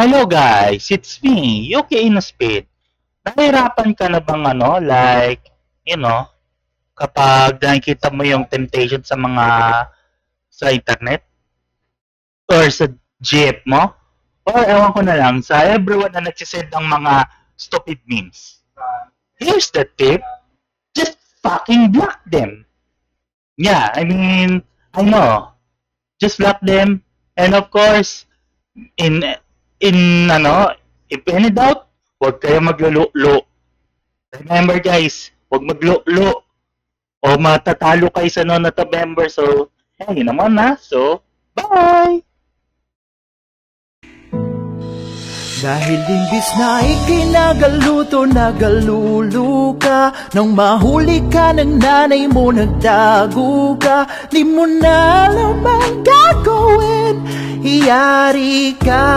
Hello guys, it's me, Yuki Inospeed. Nahirapan ka na bang you know, kapag nakikita mo yung temptation sa internet or sa jeep mo? Or ewan ko na lang, sa everyone na nagsisend ng mga stupid memes. Here's the tip, just fucking block them. Yeah, I know. Just block them. And of course, in if any doubt, huwag kayo maglululo. Remember guys, huwag maglululo o matatalo kayo sa non-November. So, yun naman na. So, bye! Dahil imbis na ikinagaluto, nagalulu ka. Nang mahuli ka ng nanay mo, nagtago ka. Di mo na alam ang gagawin, iyari ka.